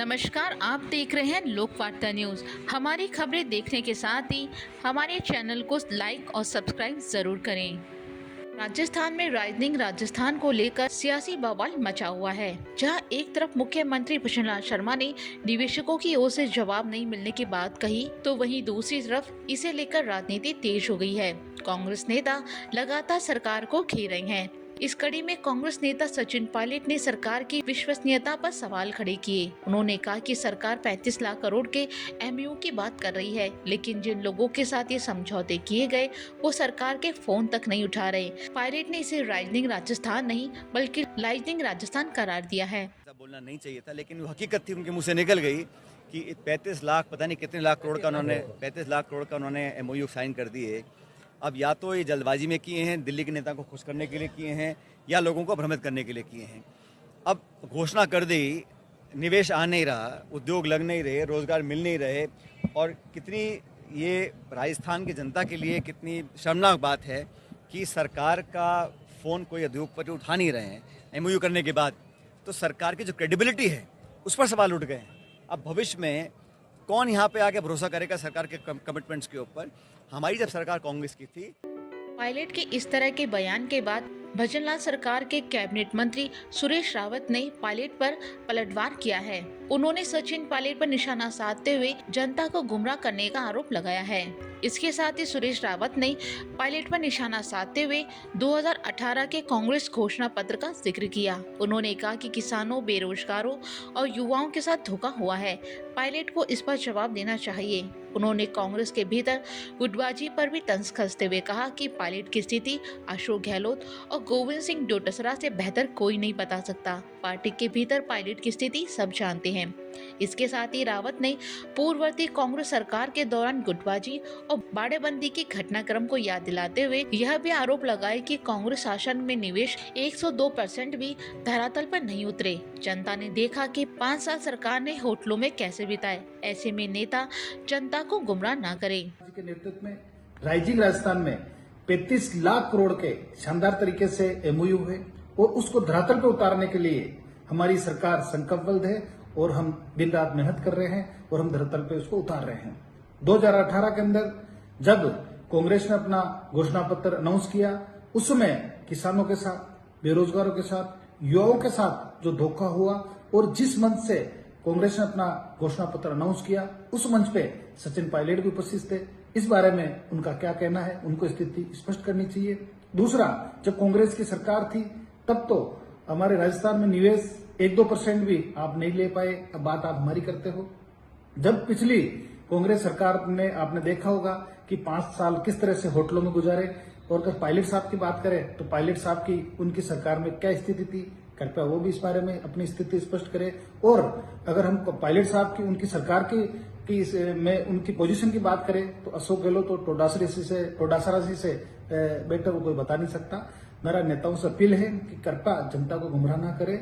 नमस्कार, आप देख रहे हैं लोकवार्ता न्यूज। हमारी खबरें देखने के साथ ही हमारे चैनल को लाइक और सब्सक्राइब जरूर करें। राजस्थान में राजस्थान को लेकर सियासी बवाल मचा हुआ है, जहां एक तरफ मुख्यमंत्री भूषण शर्मा ने निवेशकों की ओर से जवाब नहीं मिलने की बात कही, तो वहीं दूसरी तरफ इसे लेकर राजनीति तेज हो गई है। कांग्रेस नेता लगातार सरकार को घेर रहे हैं। इस कड़ी में कांग्रेस नेता सचिन पायलट ने सरकार की विश्वसनीयता पर सवाल खड़े किए। उन्होंने कहा कि सरकार 35 लाख करोड़ के एमओयू की बात कर रही है, लेकिन जिन लोगों के साथ ये समझौते किए गए वो सरकार के फोन तक नहीं उठा रहे। पायलट ने इसे राइजिंग राजस्थान नहीं बल्कि राइजिंग राजस्थान करार दिया है। बोलना नहीं चाहिए था, लेकिन वो हकीकत थी, उनके मुंह से निकल गई कि 35 लाख पता नहीं कितने लाख करोड़ का उन्होंने 35 लाख करोड़ का उन्होंने एमओयू साइन कर दिए। अब या तो ये जल्दबाजी में किए हैं, दिल्ली के नेता को खुश करने के लिए किए हैं, या लोगों को भ्रमित करने के लिए किए हैं। अब घोषणा कर दी, निवेश आ नहीं रहा, उद्योग लग नहीं रहे, रोजगार मिल नहीं रहे, और कितनी ये राजस्थान की जनता के लिए कितनी शर्मनाक बात है कि सरकार का फ़ोन कोई उद्योगपति उठा नहीं रहे हैं एमओयू करने के बाद। तो सरकार की जो क्रेडिबिलिटी है उस पर सवाल उठ गए हैं। अब भविष्य में कौन यहाँ पे आके भरोसा करेगा सरकार के कमिटमेंट्स के ऊपर? हमारी जब सरकार कांग्रेस की थी। पायलट के इस तरह के बयान के बाद भजनलाल सरकार के कैबिनेट मंत्री सुरेश रावत ने पायलट पर पलटवार किया है। उन्होंने सचिन पायलट पर निशाना साधते हुए जनता को गुमराह करने का आरोप लगाया है। इसके साथ ही सुरेश रावत ने पायलट पर निशाना साधते हुए 2018 के कांग्रेस घोषणा पत्र का जिक्र किया। उन्होंने कहा कि किसानों, बेरोजगारों और युवाओं के साथ धोखा हुआ है। पायलट को इस पर जवाब देना चाहिए। उन्होंने कांग्रेस के भीतर गुटबाजी पर भी तंज कसते हुए कहा कि पायलट की स्थिति अशोक गहलोत और गोविंद सिंह डोटासरा से बेहतर कोई नहीं बता सकता। पार्टी के भीतर पायलट की स्थिति सब जानते हैं। इसके साथ ही रावत ने पूर्ववर्ती कांग्रेस सरकार के दौरान गुटबाजी और बाड़ेबंदी के घटनाक्रम को याद दिलाते हुए यह भी आरोप लगाया कि कांग्रेस शासन में निवेश 102% भी धरातल पर नहीं उतरे। जनता ने देखा कि 5 साल सरकार ने होटलों में कैसे बिताए। ऐसे में नेता जनता को गुमराह ना करे। के नेतृत्व में राइजिंग राजस्थान में 35 लाख करोड़ के शानदार तरीके से एमओयू है और उसको धरातल पर उतारने के लिए हमारी सरकार संकल्पबद्ध है और हम दिन रात मेहनत कर रहे हैं और हम धरातल पे उसको उतार रहे हैं। 2018 के अंदर जब कांग्रेस ने अपना घोषणा पत्र अनाउंस किया, उस समय किसानों के साथ, बेरोजगारों के साथ, युवाओं के साथ जो धोखा हुआ और जिस मंच से कांग्रेस ने अपना घोषणा पत्र अनाउंस किया, उस मंच पे सचिन पायलट भी उपस्थित थे। इस बारे में उनका क्या कहना है, उनको स्थिति स्पष्ट करनी चाहिए। दूसरा, जब कांग्रेस की सरकार थी तब तो हमारे राजस्थान में निवेश 1-2% भी आप नहीं ले पाए। अब बात आप हमारी करते हो। जब पिछली कांग्रेस सरकार ने, आपने देखा होगा कि 5 साल किस तरह से होटलों में गुजारे। और अगर पायलट साहब की बात करें तो पायलट साहब की उनकी सरकार में क्या स्थिति थी, कृपया वो भी इस बारे में अपनी स्थिति स्पष्ट करें। और अगर हम पायलट साहब की, उनकी सरकार की में उनकी पोजीशन की बात करें तो अशोक गहलोत तो डोटासरा जी से बेटर वो कोई बता नहीं सकता। मेरा नेताओं से अपील है कि कृपया जनता को गुमराह ना करें।